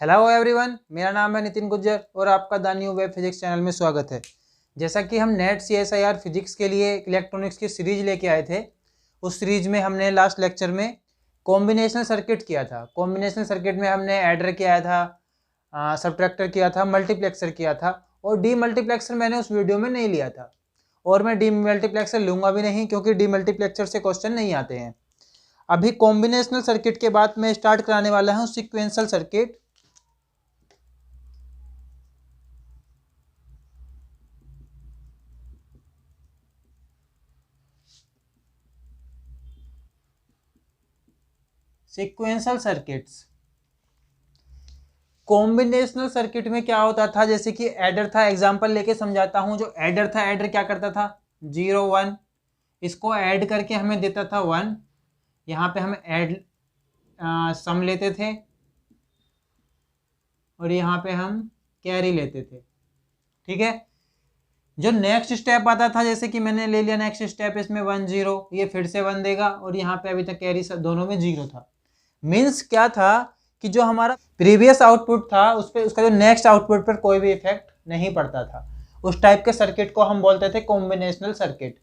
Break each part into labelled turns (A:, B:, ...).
A: Hello everyone, मेरा नाम है नितिन गुज्जर और आपका the new web physics channel में स्वागत है। जैसा कि हम नेट CSIR फिजिक्स के लिए इलेक्ट्रॉनिक्स की सीरीज लेके आए थे, उस सीरीज में हमने लास्ट लेक्चर में कॉम्बिनेशनल सर्किट किया था। कॉम्बिनेशनल सर्किट में हमने एडर किया था, सबट्रैक्टर किया था, मल्टीप्लेक्सर किया था और डीमल्टीप्लेक्सर मैंने उस वीडियो में नहीं लिया था और मैं डीमल्टीप्लेक्सर लूँगा भी नहीं क्योंकि डीमल्टीप्लेक्सर से क्वेश्चन नहीं आते हैं। अभी कॉम्बिनेशनल सर्किट के बाद मैं स्टार्ट कराने वाला हूँ sequential circuit. Sequential circuits. Combinational circuit में क्या होता था, जैसे कि एडर था, एग्जांपल लेके समझाता हूं। जो एडर था, एडर क्या करता था, 0 1, इसको ऐड करके हमें देता था 1। यहाँ पे हम ऐड सम लेते थे और यहाँ पे हम कैरी लेते थे। ठीक है। जो नेक्स्ट स्टेप आता था, जैसे कि मैंने ले लिया नेक्स्ट स्टेप, इसमें 1 0, ये फिर से 1 देगा और यहाँ पे अभी तक कैरी दोनों में 0 था। मीन्स क्या था कि जो हमारा प्रीवियस आउटपुट था उस पर उसका जो नेक्स्ट आउटपुट पर कोई भी इफेक्ट नहीं पड़ता था। उस टाइप के सर्किट को हम बोलते थे कॉम्बिनेशनल सर्किट।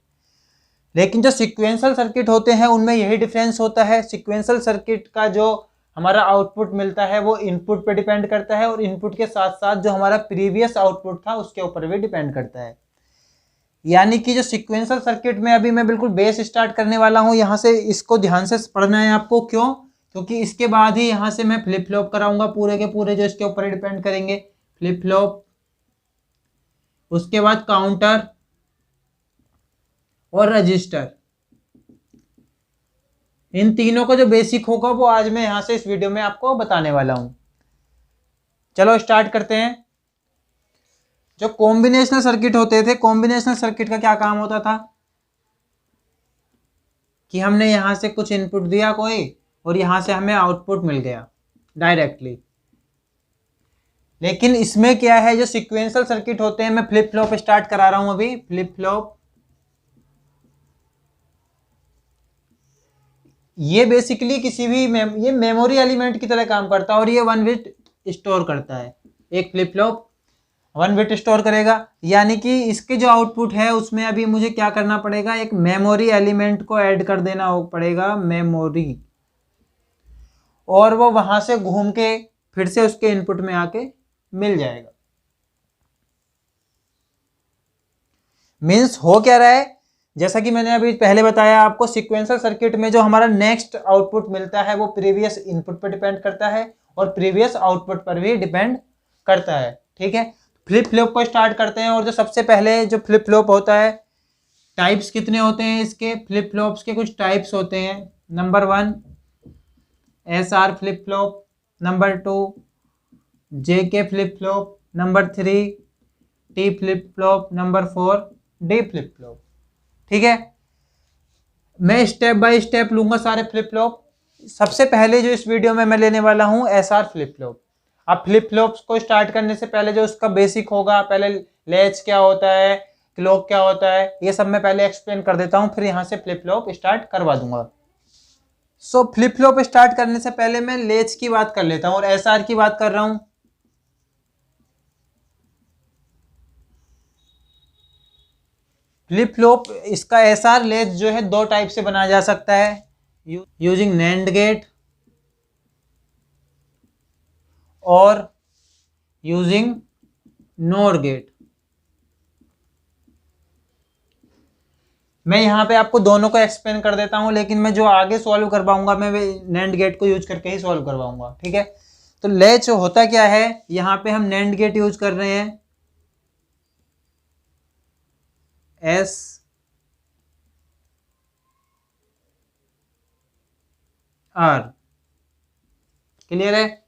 A: लेकिन जो सीक्वेंशियल सर्किट होते हैं उनमें यही डिफरेंस होता है। सीक्वेंशियल सर्किट का जो हमारा आउटपुट मिलता है वो इनपुट पे डिपेंड करता है और इनपुट के साथ साथ जो हमारा प्रीवियस आउटपुट था उसके ऊपर भी डिपेंड करता है। यानी कि जो सीक्वेंशियल सर्किट में अभी मैं बिल्कुल बेस स्टार्ट करने वाला हूँ, यहाँ से इसको ध्यान से पढ़ना है आपको। क्यों? क्योंकि इसके बाद ही यहाँ से मैं फ्लिप फ्लॉप कराऊंगा पूरे के पूरे, जो इसके ऊपर डिपेंड करेंगे। फ्लिप फ्लॉप, उसके बाद काउंटर और रजिस्टर, इन तीनों का जो बेसिक होगा वो आज मैं यहाँ से इस वीडियो में आपको बताने वाला हूँ। चलो स्टार्ट करते हैं। जो कॉम्बिनेशनल सर्किट होते थे, कॉम्बिनेशनल सर्किट का क्या काम होता था कि हमने यहाँ से कुछ इनपुट दिया कोई और यहाँ से हमें आउटपुट मिल गया डायरेक्टली। लेकिन इसमें क्या है, जो सीक्वेंशियल सर्किट होते हैं, मैं फ्लिप फ्लॉप स्टार्ट करा रहा हूं अभी। फ्लिप फ्लॉप ये बेसिकली किसी भी ये मेमोरी एलिमेंट की तरह काम करता है और ये 1 बिट स्टोर करता है। एक फ्लिप फ्लॉप 1 बिट स्टोर करेगा, यानी कि इसके जो आउटपुट है उसमें अभी मुझे क्या करना पड़ेगा, एक मेमोरी एलिमेंट को ऐड कर देना पड़ेगा, मेमोरी, और वो वहां से घूम के फिर से उसके इनपुट में आके मिल जाएगा। मीन्स हो क्या रहा है, जैसा कि मैंने अभी पहले बताया आपको, सीक्वेंशियल सर्किट में जो हमारा नेक्स्ट आउटपुट मिलता है वो प्रीवियस इनपुट पर डिपेंड करता है और प्रीवियस आउटपुट पर भी डिपेंड करता है। ठीक है। फ्लिप फ्लॉप को स्टार्ट करते हैं। और जो सबसे पहले जो फ्लिप फ्लॉप होता है, टाइप्स कितने होते हैं इसके, फ्लिप फ्लॉप्स के कुछ टाइप्स होते हैं। Number 1 SR flip flop, number 2 JK flip flop, number 3 T flip flop, number 4 D flip flop. ठीक है। मैं स्टेप बाय स्टेप लूंगा सारे फ्लिप फ्लॉप। सबसे पहले जो इस वीडियो में मैं लेने वाला हूं SR फ्लिप फ्लॉप। अब फ्लिप फ्लॉप्स को स्टार्ट करने से पहले जो उसका बेसिक होगा, पहले लैच क्या होता है, क्लॉक क्या होता है, ये सब मैं पहले एक्सप्लेन कर देता हूं, फिर यहां से फ्लिप फ्लॉप स्टार्ट करवा दूंगा। सो फ्लिप फ्लॉप स्टार्ट करने से पहले मैं लेच की बात कर लेता हूं और SR की बात कर रहा हूं। फ्लिप फ्लॉप, इसका SR लेच जो है 2 टाइप से बनाया जा सकता है, यूजिंग नैंड गेट और यूजिंग नोर गेट। मैं यहाँ पे आपको दोनों को एक्सप्लेन कर देता हूँ, लेकिन मैं जो आगे सॉल्व करवाऊंगा मैं नैंड गेट को यूज करके ही सॉल्व करवाऊंगा। ठीक है। तो लेच होता क्या है, यहाँ पे हम नैंड गेट यूज कर रहे हैं, SR। क्लियर है।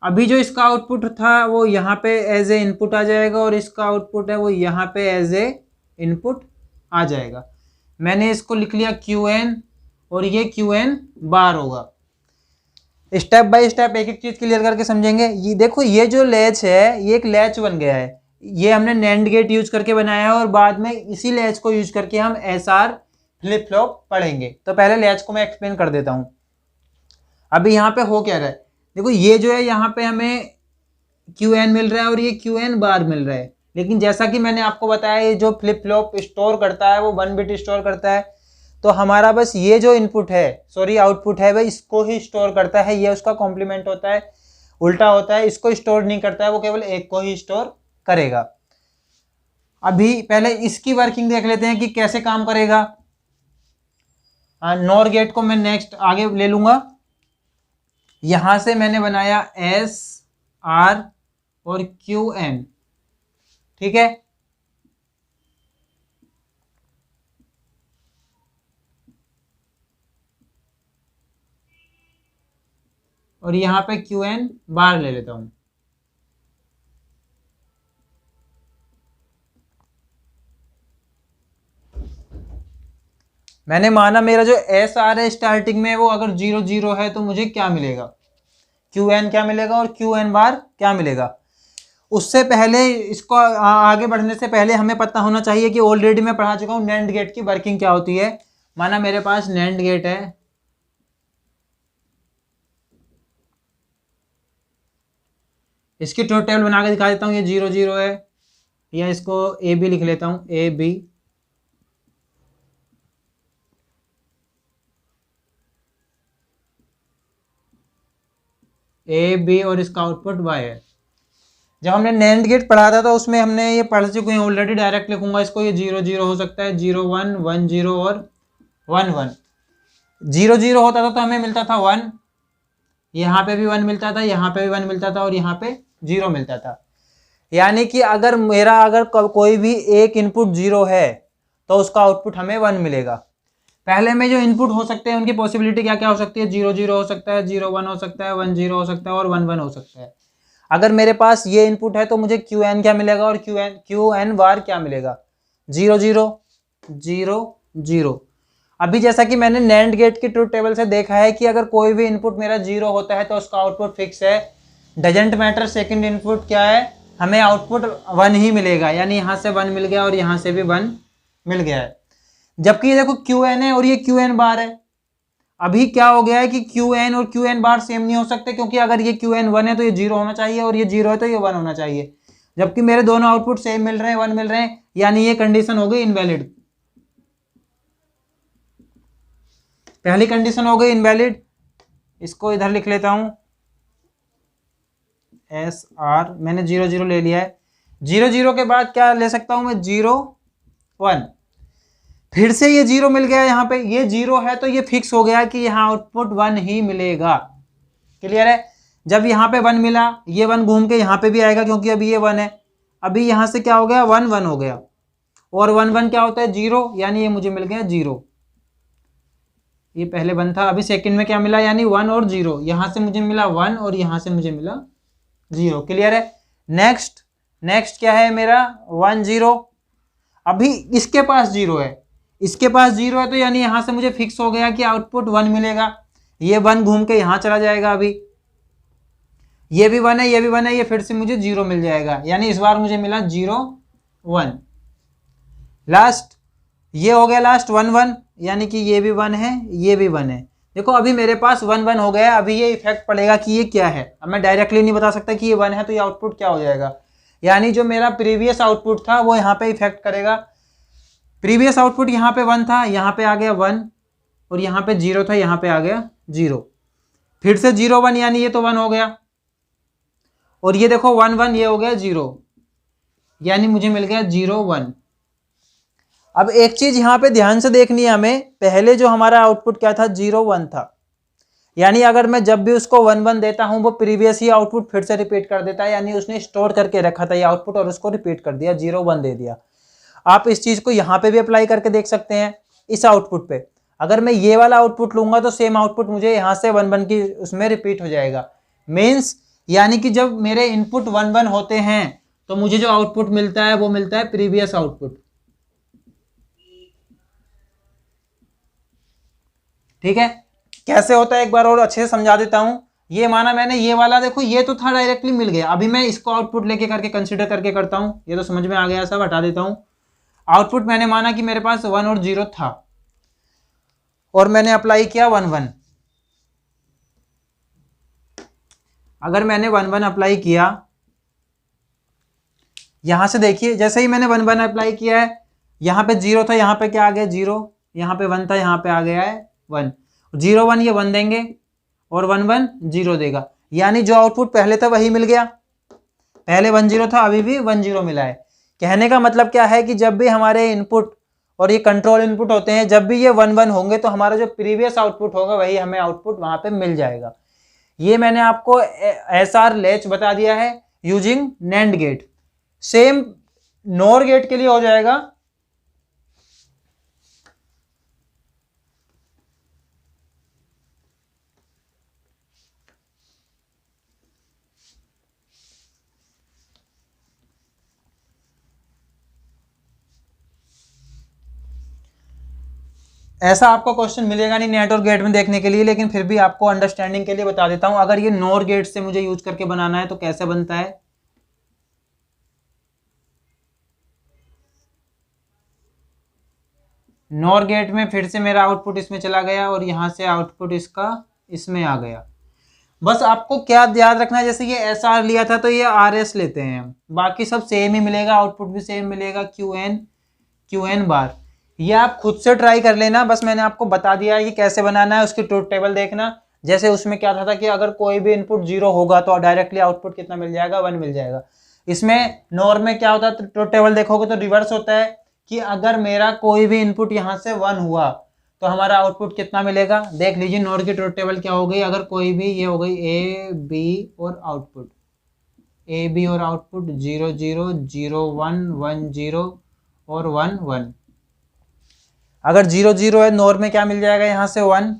A: अभी जो इसका आउटपुट था वो यहाँ पे एज ए इनपुट आ जाएगा और इसका आउटपुट है वो यहाँ पे एज ए इनपुट आ जाएगा। मैंने इसको लिख लिया QN और ये QN बार होगा। स्टेप बाय स्टेप एक एक चीज क्लियर करके समझेंगे। ये देखो, ये जो लैच है ये एक लैच बन गया है, ये हमने नैंड गेट यूज करके बनाया है और बाद में इसी लैच को यूज करके हम SR फ्लिप फ्लॉप पढ़ेंगे। तो पहले लैच को मैं एक्सप्लेन कर देता हूँ। अभी यहाँ पे हो क्या रहा है, देखो ये जो है यहाँ पे हमें क्यू एन मिल रहा है और ये क्यू एन बार मिल रहा है, लेकिन जैसा कि मैंने आपको बताया ये जो फ्लिप फ्लॉप स्टोर करता है वो 1 बिट स्टोर करता है, तो हमारा बस ये जो इनपुट है सॉरी आउटपुट है वह इसको ही स्टोर करता है, ये उसका कॉम्प्लीमेंट होता है, उल्टा होता है, इसको स्टोर नहीं करता है, वो केवल एक को ही स्टोर करेगा। अभी पहले इसकी वर्किंग देख लेते हैं कि कैसे काम करेगा। नॉर गेट को मैं नेक्स्ट आगे ले लूंगा। यहां से मैंने बनाया एस आर और क्यू एन, ठीक है। और यहां पे क्यू एन बार ले लेता हूं। मैंने माना मेरा जो एस आर है स्टार्टिंग में वो अगर 0 0 है तो मुझे क्या मिलेगा, क्यू एन क्या मिलेगा और क्यू एन बार क्या मिलेगा। उससे पहले इसको आगे बढ़ने से पहले हमें पता होना चाहिए कि ऑलरेडी मैं पढ़ा चुका हूं नैंड गेट की वर्किंग क्या होती है। माना मेरे पास नैंड गेट है, इसकी ट्रुथ टेबल बना के दिखा देता हूँ। ये 0 0 है, या इसको ए बी लिख लेता हूँ, ए बी, ए बी और इसका आउटपुट वाई है। जब हमने नैंड गेट पढ़ा था तो उसमें हमने ये पढ़ चुके हैं ऑलरेडी, डायरेक्ट लिखूंगा इसको, ये 0 0 हो सकता है, 0 1 1 0 और 1 1। 0 0 होता था तो हमें मिलता था 1, यहाँ पे भी 1 मिलता था, यहाँ पे भी 1 मिलता था और यहाँ पे 0 मिलता था। यानी कि अगर मेरा अगर कोई भी एक इनपुट 0 है तो उसका आउटपुट हमें 1 मिलेगा। पहले में जो इनपुट हो सकते हैं उनकी पॉसिबिलिटी क्या क्या हो सकती है, 0 0 हो सकता है, 0 1 हो सकता है, 1 0 हो सकता है और 1 1 हो सकता है। अगर मेरे पास ये इनपुट है तो मुझे क्यू एन क्या मिलेगा और क्यू एन बार क्या मिलेगा, 0 0 0 0। अभी जैसा कि मैंने नैंड गेट की ट्रुथ टेबल से देखा है कि अगर कोई भी इनपुट मेरा 0 होता है तो उसका आउटपुट फिक्स है, डजेंट मैटर सेकंड इनपुट क्या है, हमें आउटपुट 1 ही मिलेगा। यानी यहाँ से 1 मिल गया और यहाँ से भी 1 मिल गया है। जबकि ये देखो क्यू एन है और ये क्यू एन बार है। अभी क्या हो गया है कि क्यू एन और क्यू एन बार सेम नहीं हो सकते, क्योंकि अगर ये क्यू एन 1 है तो ये 0 होना चाहिए और ये 0 है तो ये 1 होना चाहिए। जबकि मेरे दोनों आउटपुट सेम मिल रहे हैं, 1 मिल रहे हैं, यानी ये कंडीशन हो गई इनवैलिड। पहली कंडीशन हो गई इनवैलिड, इसको इधर लिख लेता हूं, एस आर मैंने 0 0 ले लिया है। 0 0 के बाद क्या ले सकता हूं मैं, 0 1, फिर से ये 0 मिल गया यहाँ पे, ये 0 है तो ये फिक्स हो गया कि यहाँ आउटपुट 1 ही मिलेगा। क्लियर है। जब यहाँ पे 1 मिला, ये 1 घूम के यहाँ पे भी आएगा क्योंकि अभी ये 1 है। अभी यहाँ से क्या हो गया, 1 1 हो गया और 1 1 क्या होता है, 0, यानी ये मुझे मिल गया 0। ये पहले 1 था, अभी सेकंड में क्या मिला, यानी 1 और 0, यहाँ से मुझे मिला 1 और यहाँ से मुझे मिला 0। क्लियर है। नेक्स्ट क्या है मेरा, 1 0। अभी इसके पास 0 है, इसके पास 0 है तो यानी यहाँ से मुझे फिक्स हो गया कि आउटपुट 1 मिलेगा। ये 1 घूम के यहाँ चला जाएगा, अभी ये भी 1 है, ये भी 1 है, ये फिर से मुझे 0 मिल जाएगा, यानी इस बार मुझे मिला 0 1। लास्ट ये हो गया लास्ट 1 1, यानी कि ये भी 1 है, ये भी 1 है। देखो अभी मेरे पास 1 1 हो गया। अभी ये इफेक्ट पड़ेगा कि ये क्या है, अब मैं डायरेक्टली नहीं बता सकता कि ये 1 है तो ये आउटपुट क्या हो जाएगा। यानी जो मेरा प्रीवियस आउटपुट था वो यहाँ पे इफेक्ट करेगा। प्रीवियस आउटपुट यहाँ पे 1 था, यहाँ पे आ गया 1, और यहाँ पे 0 था, यहाँ पे आ गया 0। फिर से 0 1, यानी ये तो 1 हो गया, और ये देखो 1 1, ये हो गया 0, यानी मुझे मिल गया 0 1। अब एक चीज यहाँ पे ध्यान से देखनी है हमें, पहले जो हमारा आउटपुट क्या था, 0 1 था, यानी अगर मैं जब भी उसको 1 1 देता हूं वो प्रीवियस ही आउटपुट फिर से रिपीट कर देता है, यानी उसने स्टोर करके रखा था ये आउटपुट और उसको रिपीट कर दिया, 0 1 दे दिया। आप इस चीज को यहाँ पे भी अप्लाई करके देख सकते हैं। इस आउटपुट पे अगर मैं ये वाला आउटपुट लूंगा तो सेम आउटपुट मुझे यहाँ से 1 1 की उसमें रिपीट हो जाएगा। मीन्स यानी कि जब मेरे इनपुट 1 1 होते हैं तो मुझे जो आउटपुट मिलता है वो मिलता है प्रीवियस आउटपुट। ठीक है, कैसे होता है एक बार और अच्छे से समझा देता हूं। ये माना मैंने ये वाला, देखो ये तो था डायरेक्टली मिल गया, अभी मैं इसको आउटपुट लेके करके कंसीडर करके करता हूं। ये तो समझ में आ गया, सब हटा देता हूं। आउटपुट मैंने माना कि मेरे पास 1 और 0 था और मैंने अप्लाई किया 1 1। अगर मैंने 1 1 अप्लाई किया, यहां से देखिए जैसे ही मैंने 1 1 अप्लाई किया है, यहाँ पे 0 था, यहाँ पे क्या आ गया 0, यहाँ पे 1 था, यहाँ पे आ गया है 1, 0 1 ये 1 देंगे और 1 1 0 देगा, यानी जो आउटपुट पहले था वही मिल गया। पहले 1 0 था, अभी भी 1 0 मिला है। कहने का मतलब क्या है कि जब भी हमारे इनपुट और ये कंट्रोल इनपुट होते हैं, जब भी ये 1 1 होंगे तो हमारा जो प्रीवियस आउटपुट होगा वही हमें आउटपुट वहां पे मिल जाएगा। ये मैंने आपको एसआर लैच बता दिया है using NAND gate. Same NOR gate के लिए हो जाएगा। ऐसा आपको क्वेश्चन मिलेगा नहीं नेट और गेट में देखने के लिए, लेकिन फिर भी आपको अंडरस्टैंडिंग के लिए बता देता हूं। अगर ये नॉर गेट से मुझे यूज करके बनाना है तो कैसे बनता है। नॉर गेट में फिर से मेरा आउटपुट इसमें चला गया और यहां से आउटपुट इसका इसमें आ गया। बस आपको क्या याद रखना है, जैसे ये एस आर लिया था तो ये आर एस लेते हैं, बाकी सब सेम ही मिलेगा, आउटपुट भी सेम मिलेगा, क्यू एन बार। ये आप खुद से ट्राई कर लेना, बस मैंने आपको बता दिया है कि कैसे बनाना है। उसकी ट्रुथ टेबल देखना, जैसे उसमें क्या था कि अगर कोई भी इनपुट 0 होगा तो डायरेक्टली आउटपुट कितना मिल जाएगा, 1 मिल जाएगा। इसमें नॉर में क्या होता है, ट्रुथ टेबल देखोगे तो रिवर्स होता है कि अगर मेरा कोई भी इनपुट यहाँ से 1 हुआ तो हमारा आउटपुट कितना मिलेगा। देख लीजिए नॉर की ट्रुथ टेबल क्या हो गई, अगर कोई भी, ये हो गई ए बी और आउटपुट, ए बी और आउटपुट 0 0 0 1 1 0 और 1 1। अगर 0 0 है, नॉर में क्या मिल जाएगा, यहाँ से 1,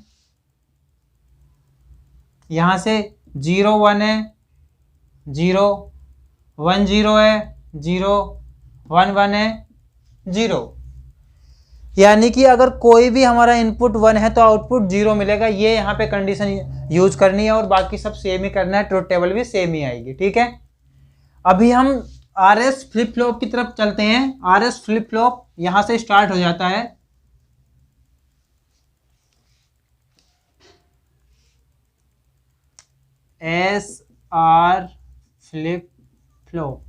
A: यहाँ से 0 1 है 0, 1 0 है 0, 1 1 है 0। यानी कि अगर कोई भी हमारा इनपुट 1 है तो आउटपुट 0 मिलेगा। ये यहाँ पे कंडीशन यूज करनी है और बाकी सब सेम ही करना है, ट्रुथ टेबल भी सेम ही आएगी। ठीक है, अभी हम आर एस फ्लिप फ्लॉप की तरफ चलते हैं। आर एस फ्लिप फ्लॉप यहां से स्टार्ट हो जाता है। एस आर फ्लिप फ्लॉप,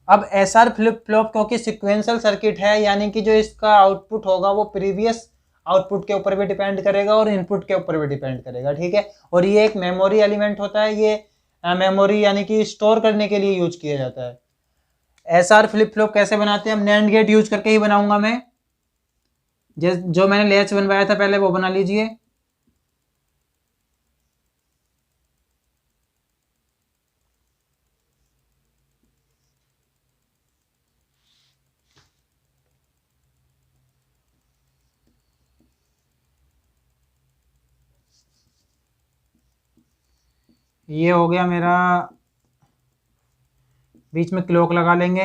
A: अब एस आर फ्लिप फ्लॉप क्योंकि सिक्वेंशियल सर्किट है, यानी कि जो इसका आउटपुट होगा वो प्रीवियस आउटपुट के ऊपर भी डिपेंड करेगा और इनपुट के ऊपर भी डिपेंड करेगा। ठीक है, और ये एक मेमोरी एलिमेंट होता है, ये मेमोरी यानी कि स्टोर करने के लिए यूज किया जाता है। एस आर फ्लिप फ्लॉप कैसे बनाते हैं, हम नैंड गेट यूज करके ही बनाऊंगा मैं। जो मैंने लैच बनवाया था पहले वो बना लीजिए। ये हो गया मेरा, बीच में क्लॉक लगा लेंगे।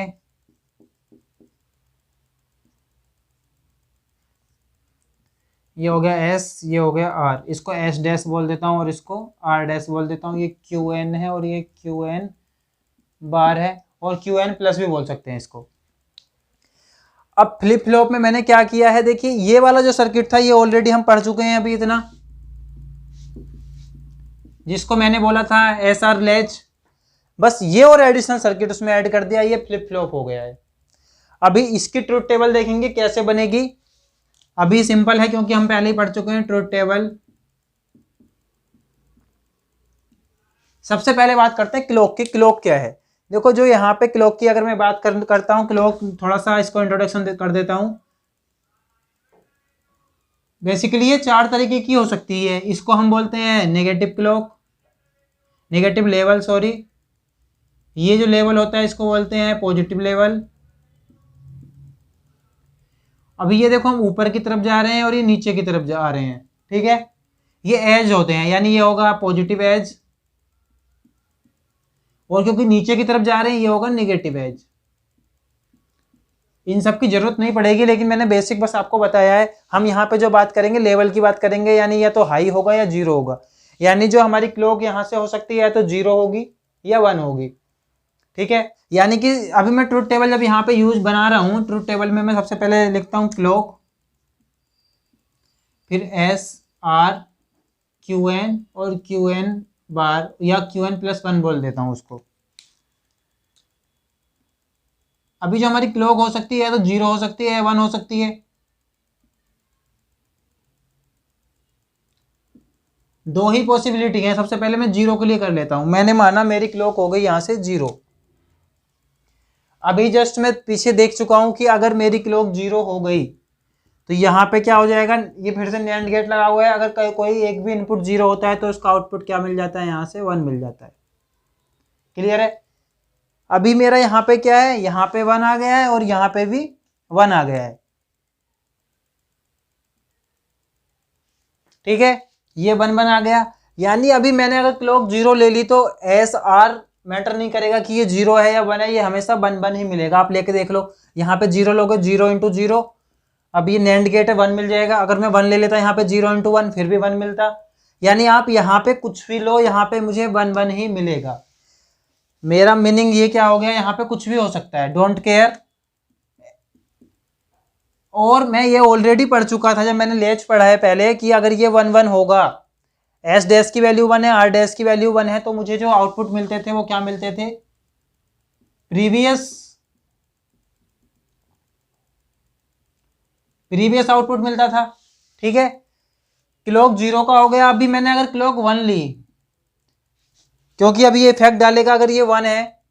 A: ये हो गया एस, ये हो गया आर, इसको एस डैश बोल देता हूँ और इसको आर डैश बोल देता हूँ। ये क्यू एन है और ये क्यू एन बार है और क्यू एन प्लस भी बोल सकते हैं इसको। अब फ्लिप फ्लॉप में मैंने क्या किया है, देखिए ये वाला जो सर्किट था ये ऑलरेडी हम पढ़ चुके हैं अभी इतना, जिसको मैंने बोला था एस आर लैच, बस ये और एडिशनल सर्किट उसमें ऐड कर दिया, ये फ्लिप फ्लॉप हो गया है। अभी इसकी ट्रुथ टेबल देखेंगे कैसे बनेगी। अभी सिंपल है क्योंकि हम पहले ही पढ़ चुके हैं ट्रुथ टेबल। सबसे पहले बात करते हैं क्लॉक की। क्लॉक क्या है, देखो जो यहाँ पे क्लॉक की अगर मैं बात करता हूँ, क्लॉक थोड़ा सा इसको इंट्रोडक्शन कर देता हूँ। बेसिकली ये 4 तरीके की हो सकती है। इसको हम बोलते हैं negative clock, negative level, sorry. ये जो लेवल होता है इसको बोलते हैं पॉजिटिव लेवल। अभी ये देखो हम ऊपर की तरफ जा रहे हैं और ये नीचे की तरफ जा रहे हैं। ठीक है, ये एज होते हैं, यानी ये होगा पॉजिटिव एज, और क्योंकि नीचे की तरफ जा रहे हैं ये होगा नेगेटिव एज। इन सब की जरूरत नहीं पड़ेगी, लेकिन मैंने बेसिक बस आपको बताया है। हम यहाँ पे जो बात करेंगे लेवल की बात करेंगे, यानी या तो हाई होगा या 0 होगा। यानी जो हमारी क्लॉक यहाँ से हो सकती है या तो 0 होगी या 1 होगी। ठीक है, यानी कि अभी मैं ट्रुथ टेबल जब यहाँ पे यूज बना रहा हूँ, ट्रुथ टेबल में मैं सबसे पहले लिखता हूँ क्लॉक, फिर एस आर क्यू एन और क्यू एन बार या क्यू एन प्लस वन बोल देता हूँ उसको। अभी जो हमारी क्लॉक हो सकती है तो 0 हो सकती है, 1 हो सकती है। दो ही पॉसिबिलिटी है। सबसे पहले मैं 0 के लिए कर लेता हूं। मैंने माना मेरी क्लॉक हो गई यहां से 0। अभी जस्ट मैं पीछे देख चुका हूं कि अगर मेरी क्लॉक 0 हो गई तो यहाँ पे क्या हो जाएगा, ये फिर से नैंड गेट लगा हुआ है। अगर कोई एक भी इनपुट 0 होता है तो उसका आउटपुट क्या मिल जाता है, यहाँ से 1 मिल जाता है। क्लियर है? अभी मेरा यहाँ पे क्या है, यहाँ पे 1 आ गया है और यहाँ पे भी 1 आ गया है। ठीक है, ये 1 आ गया। यानी अभी मैंने अगर क्लॉक 0 ले ली तो एस आर मैटर नहीं करेगा कि ये 0 है या 1 है, ये हमेशा 1 ही मिलेगा। आप लेके देख लो, यहाँ पे 0 लोगे, 0 इंटू 0, अब ये नैंड गेट है, 1 मिल जाएगा। अगर मैं 1 ले लेता यहाँ पे 0 इंटू 1 फिर भी 1 मिलता। यानी आप यहाँ पे कुछ भी लो, यहाँ पे मुझे 1 ही मिलेगा। मेरा मीनिंग ये क्या हो गया, यहाँ पे कुछ भी हो सकता है, डोंट केयर। और मैं ये ऑलरेडी पढ़ चुका था जब मैंने लेच पढ़ा है पहले कि अगर ये 1 होगा, एस डैश की वैल्यू 1 है, आर डैश की वैल्यू 1 है, तो मुझे जो आउटपुट मिलते थे वो क्या मिलते थे, प्रीवियस आउटपुट मिलता था। ठीक है, क्लॉक 0 का हो गया। अभी मैंने अगर क्लॉक 1 ली, क्योंकि अभी ये इफेक्ट डालेगा, अगर ये 1 है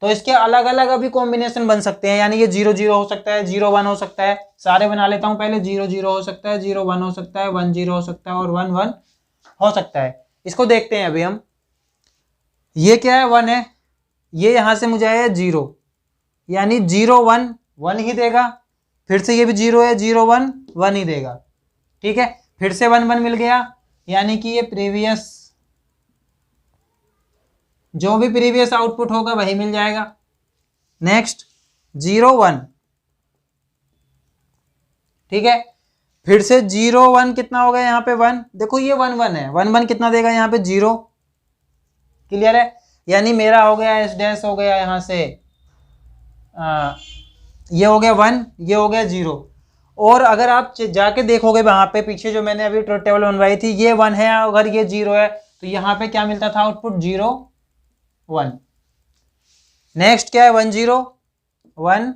A: तो इसके अलग अलग अभी कॉम्बिनेशन बन सकते हैं। यानी ये 0 0 हो सकता है, 0 1 हो सकता है। सारे बना लेता हूं पहले। 0 0 हो सकता है, 0 1 हो सकता है, 1 0 हो सकता है और 1 1 हो सकता है। इसको देखते हैं अभी हम। ये क्या है, 1 है, ये यहां से मुझे आया 0, यानी 0 1 1 ही देगा। फिर से ये भी 0 है, 0 1 1 ही देगा। ठीक है, फिर से 1 1 मिल गया, यानी कि ये प्रीवियस, जो भी प्रीवियस आउटपुट होगा वही मिल जाएगा। नेक्स्ट 0 1, ठीक है, फिर से 0 1 कितना हो गया यहाँ पे 1। देखो ये 1 1 है, 1 1 कितना देगा यहाँ पे 0। क्लियर है? यानी मेरा हो गया एस डैश हो गया यहाँ से ये हो गया 1, ये हो गया 0। और अगर आप जाके देखोगे वहां पे पीछे जो मैंने अभी ट्रुथ टेबल बनवाई थी, ये 1 है, अगर ये 0 है तो यहाँ पे क्या मिलता था आउटपुट, 0 1। नेक्स्ट क्या है, 1 0 1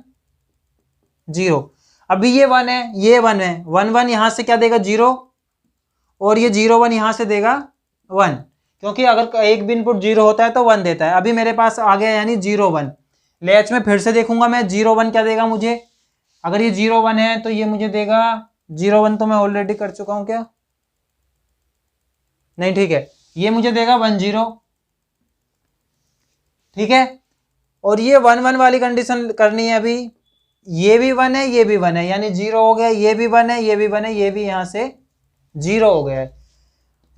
A: 0। अभी ये 1 है, ये 1 है, 1 1 यहां से क्या देगा 0, और ये 0 1 यहां से देगा 1, क्योंकि अगर एक भी इनपुट 0 होता है तो 1 देता है। अभी मेरे पास आ गया यानी 0 1। लैच में फिर से देखूंगा मैं, 0 1 क्या देगा मुझे। अगर ये 0 1 है तो ये मुझे देगा 0 1, तो मैं ऑलरेडी कर चुका हूं क्या, नहीं, ठीक है, ये मुझे देगा 1 0। ठीक है, और ये 1 1 वाली कंडीशन करनी है अभी। ये भी 1 है, ये भी 1 है, यानी 0 हो गया। ये भी 1 है, ये भी 1 है, ये भी यहां से 0 हो गया है।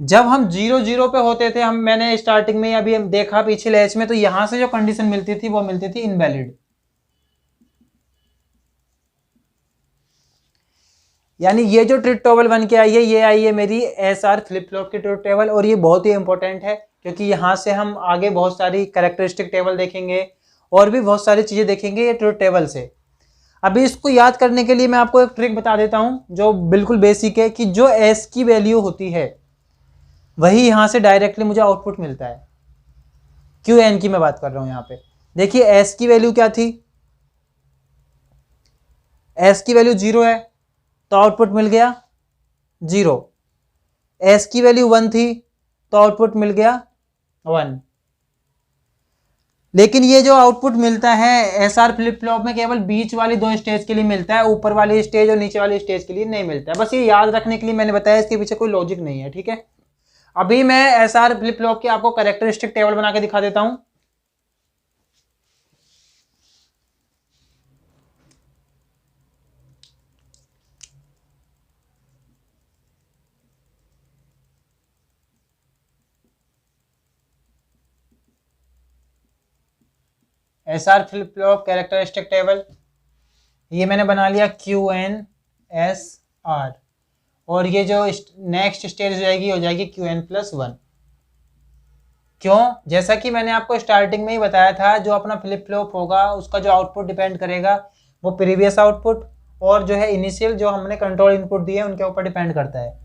A: जब हम 0 0 पे होते थे, मैंने स्टार्टिंग में अभी देखा पीछे लैच में, तो यहां से जो कंडीशन मिलती थी वो मिलती थी इनवैलिड। यानी ये जो ट्रुथ टेबल बन के आई है, ये आई है मेरी एस आर फ्लिप फ्लॉप की ट्रुथ टेबल। और ये बहुत ही इंपॉर्टेंट है, क्योंकि यहाँ से हम आगे बहुत सारी कैरेक्टरिस्टिक टेबल देखेंगे और भी बहुत सारी चीजें देखेंगे ये ट्रुथ टेबल से। अभी इसको याद करने के लिए मैं आपको एक ट्रिक बता देता हूं जो बिल्कुल बेसिक है, कि जो एस की वैल्यू होती है वही यहां से डायरेक्टली मुझे आउटपुट मिलता है। क्यू एन की मैं बात कर रहा हूं। यहां पे देखिए एस की वैल्यू क्या थी, एस की वैल्यू 0 है तो आउटपुट मिल गया 0। एस की वैल्यू 1 थी तो आउटपुट मिल गया 1। लेकिन ये जो आउटपुट मिलता है एस आर फ्लिप फ्लॉप में केवल बीच वाली 2 स्टेज के लिए मिलता है, ऊपर वाली स्टेज और नीचे वाली स्टेज के लिए नहीं मिलता है। बस ये याद रखने के लिए मैंने बताया, इसके पीछे कोई लॉजिक नहीं है। ठीक है, अभी मैं एस आर फ्लिप फ्लॉप की आपको कैरेक्टरिस्टिक टेबल बना के दिखा देता हूं। S R flip flop characteristic table, ये मैंने बना लिया क्यू एन एस आर, और ये जो नेक्स्ट स्टेज हो जाएगी क्यू एन प्लस 1। क्यों? जैसा कि मैंने आपको स्टार्टिंग में ही बताया था, जो अपना फ्लिप फ्लॉप होगा उसका जो आउटपुट डिपेंड करेगा वो प्रीवियस आउटपुट और जो है इनिशियल जो हमने कंट्रोल इनपुट दिए उनके ऊपर डिपेंड करता है।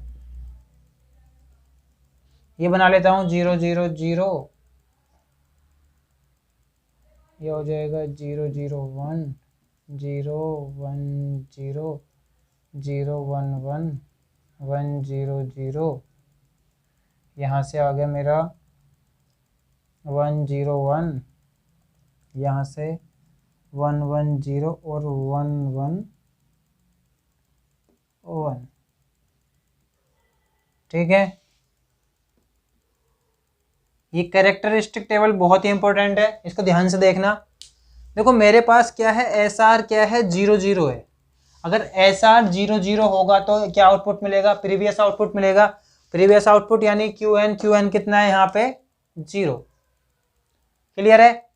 A: ये बना लेता हूँ 0 0 0, ये हो जाएगा 0 0 1 0 1 0 0 1 1 1 0 0, यहाँ से आ गया मेरा 1 0 1, यहाँ से 1 1 0 और 1 1 1। ठीक है, ये कैरेक्टरिस्टिक टेबल बहुत ही इंपॉर्टेंट है, इसको ध्यान से देखना। देखो मेरे पास क्या है, एस आर क्या है 0 0 है। अगर एस आर 0 0 होगा तो क्या आउटपुट मिलेगा? प्रीवियस आउटपुट मिलेगा। प्रीवियस आउटपुट यानी क्यू एन कितना है यहाँ पे 0। क्लियर है?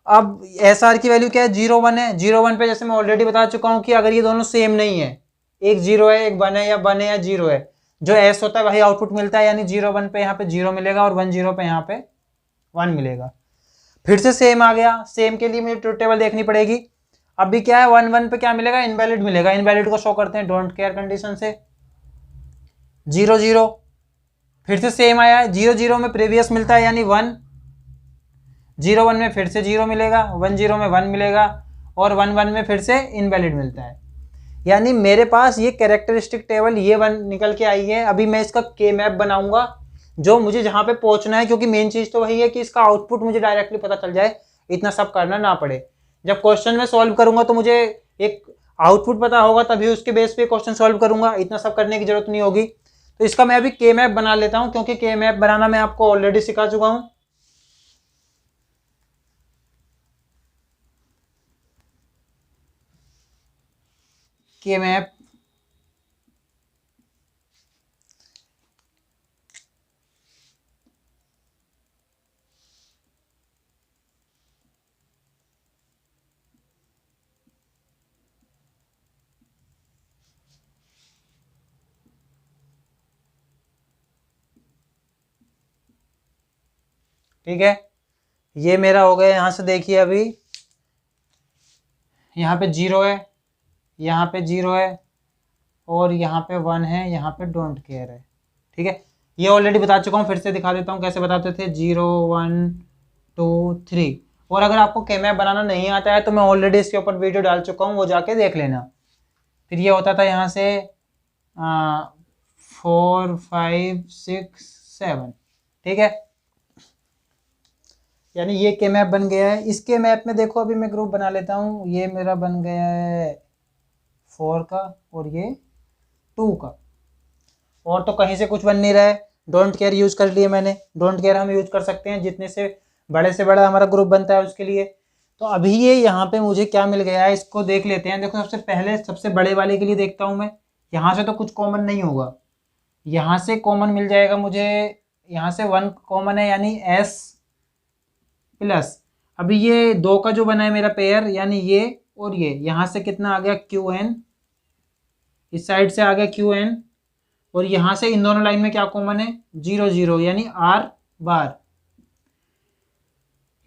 A: अब एस आर की वैल्यू क्या है 0 1 है। 0 1 पे जैसे मैं ऑलरेडी बता चुका हूँ कि अगर ये दोनों सेम नहीं है, एक 0 है एक 1 है या 1 है या 0 है, जो एस होता है वही आउटपुट मिलता है, यानी 0 1 पे यहाँ पे 0 मिलेगा और 1 0 पे यहाँ पे 1 मिलेगा। फिर से सेम आ गया, सेम के लिए मुझे ट्रुथ टेबल देखनी पड़ेगी। अब भी क्या है 1 1 पे क्या मिलेगा? इनवैलिड मिलेगा। इनवैलिड को शो करते हैं डोंट केयर कंडीशन से। 0 0 फिर से सेम आया है, 0 0 में प्रीवियस मिलता है यानी 1, 0 1 में फिर से 0 मिलेगा, 1 0 में 1 मिलेगा और 1 1 में फिर से इनवैलिड मिलता है। यानी मेरे पास ये कैरेक्टरिस्टिक टेबल ये 1 निकल के आई है। अभी मैं इसका के मैप बनाऊंगा जो मुझे जहां पे पहुंचना है, क्योंकि मेन चीज तो वही है कि इसका आउटपुट मुझे डायरेक्टली पता चल जाए, इतना सब करना ना पड़े। जब क्वेश्चन में सॉल्व करूंगा तो मुझे एक आउटपुट पता होगा, तभी उसके बेस पे क्वेश्चन सॉल्व करूंगा, इतना सब करने की जरूरत नहीं होगी। तो इसका मैं अभी के मैप बना लेता हूं, क्योंकि के मैप बनाना मैं आपको ऑलरेडी सिखा चुका हूं। के मैप ठीक है, ये मेरा हो गया। यहां से देखिए अभी यहाँ पे 0 है, यहाँ पे 0 है और यहाँ पे 1 है, यहाँ पे डोंट केयर है। ठीक है, ये ऑलरेडी बता चुका हूँ, फिर से दिखा देता हूँ कैसे बताते थे। 0 1 2 3। और अगर आपको के मैप बनाना नहीं आता है तो मैं ऑलरेडी इसके ऊपर वीडियो डाल चुका हूँ, वो जाके देख लेना। फिर ये होता था यहाँ से 4 5 6 7। ठीक है, यानी ये के मैप बन गया है। इसके मैप में देखो अभी मैं ग्रुप बना लेता हूँ। ये मेरा बन गया है 4 का और ये 2 का, और तो कहीं से कुछ बन नहीं रहा है। डोंट केयर यूज कर लिए मैंने। डोंट केयर हम यूज कर सकते हैं जितने से बड़ा हमारा ग्रुप बनता है उसके लिए। तो अभी ये यहाँ पे मुझे क्या मिल गया है, इसको देख लेते हैं। देखो सबसे पहले सबसे बड़े वाले के लिए देखता हूँ मैं। यहाँ से तो कुछ कॉमन नहीं होगा, यहाँ से कॉमन मिल जाएगा मुझे। यहाँ से 1 कॉमन है यानी एस प्लस, अभी ये 2 का जो बना है मेरा पेयर, यानी ये और ये, यहाँ से कितना आ गया क्यू एन, इस साइड से आ गया क्यू एन, और यहाँ से इन दोनों लाइन में क्या कॉमन है 0 0 यानी आर बार।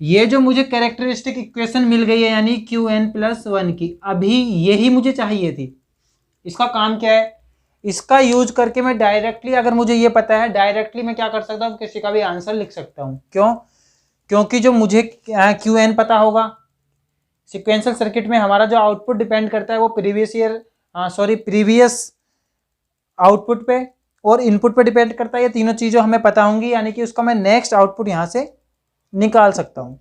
A: ये जो मुझे कैरेक्टरिस्टिक इक्वेशन मिल गई है यानी क्यू एन प्लस 1 की, अभी यही मुझे चाहिए थी। इसका काम क्या है, इसका यूज करके मैं डायरेक्टली, अगर मुझे ये पता है, डायरेक्टली मैं क्या कर सकता हूँ, किसी का भी आंसर लिख सकता हूँ। क्यों? क्योंकि जो मुझे क्यू एन पता होगा, सिक्वेंशियल सर्किट में हमारा जो आउटपुट डिपेंड करता है वो प्रीवियस आउटपुट पे और इनपुट पे डिपेंड करता है। ये तीनों चीज़ें हमें पता होंगी, यानी कि उसका मैं नेक्स्ट आउटपुट यहाँ से निकाल सकता हूँ।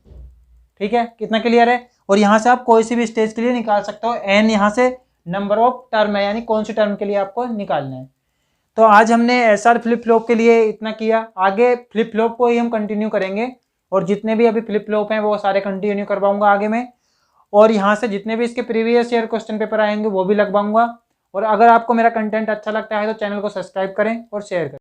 A: ठीक है, कितना क्लियर है? और यहाँ से आप कोई सी भी स्टेज के लिए निकाल सकते हो। एन यहाँ से नंबर ऑफ टर्म है, यानी कौन सी टर्म के लिए आपको निकालना है। तो आज हमने एसआर फ्लिप फ्लॉप के लिए इतना किया, आगे फ्लिप फ्लॉप को ही हम कंटिन्यू करेंगे, और जितने भी अभी फ्लिप फ्लॉप हैं वो सारे कंटिन्यू करवाऊंगा आगे में, और यहाँ से जितने भी इसके प्रीवियस ईयर क्वेश्चन पेपर आएंगे वो भी लगवाऊंगा। और अगर आपको मेरा कंटेंट अच्छा लगता है तो चैनल को सब्सक्राइब करें और शेयर करें।